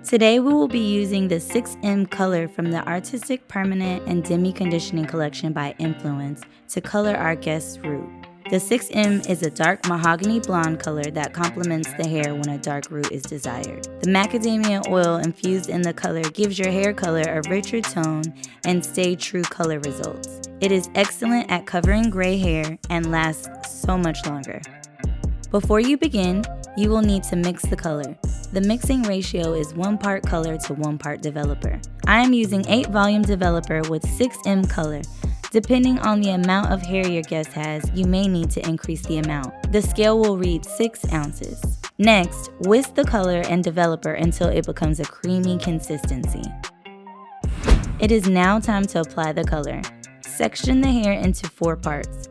Today we will be using the 6M color from the Artistic Permanent and Demi Conditioning Collection by Influance to color our guest's root. The 6M is a dark mahogany blonde color that complements the hair when a dark root is desired. The macadamia oil infused in the color gives your hair color a richer tone and stay true color results. It is excellent at covering gray hair and lasts so much longer. Before you begin, you will need to mix the color. The mixing ratio is 1 part color to 1 part developer. I am using 8 volume developer with 6M color. Depending on the amount of hair your guest has, you may need to increase the amount. The scale will read 6 ounces. Next, whisk the color and developer until it becomes a creamy consistency. It is now time to apply the color. Section the hair into 4 parts.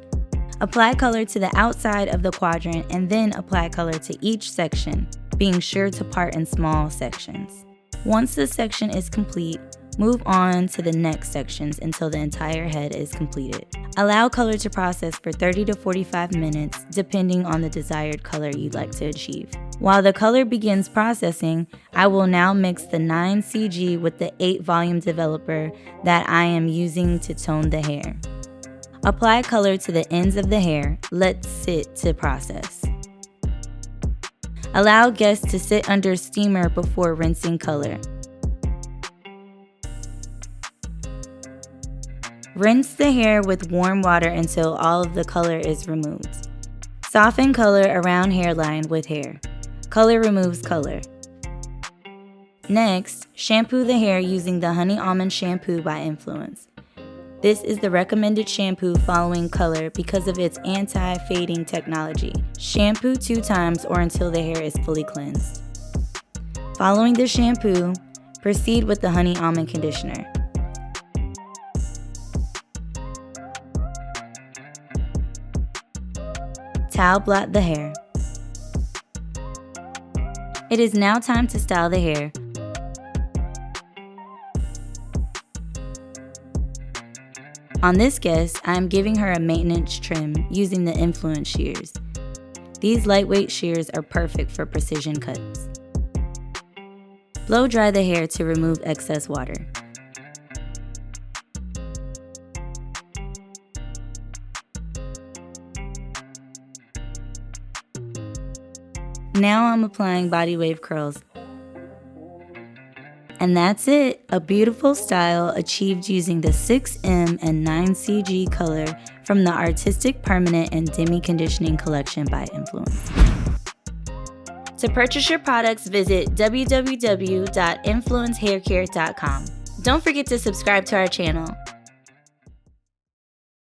Apply color to the outside of the quadrant and then apply color to each section, being sure to part in small sections. Once the section is complete, move on to the next sections until the entire head is completed. Allow color to process for 30 to 45 minutes depending on the desired color you'd like to achieve. While the color begins processing, I will now mix the 9CG with the 8 volume developer that I am using to tone the hair. Apply color to the ends of the hair, let sit to process. Allow guests to sit under steamer before rinsing color. Rinse the hair with warm water until all of the color is removed. Soften color around hairline with hair. Color removes color. Next, shampoo the hair using the Honey Almond Shampoo by Influance. This is the recommended shampoo following color because of its anti-fading technology. Shampoo 2 times or until the hair is fully cleansed. Following the shampoo, proceed with the Honey Almond Conditioner. Towel blot the hair. It is now time to style the hair. On this guest, I am giving her a maintenance trim using the Influence shears. These lightweight shears are perfect for precision cuts. Blow dry the hair to remove excess water. Now I'm applying body wave curls. And that's it, a beautiful style achieved using the 6M and 9CG color from the Artistic Permanent and Demi Conditioning Collection by Influence. To purchase your products, visit www.influencehaircare.com. Don't forget to subscribe to our channel.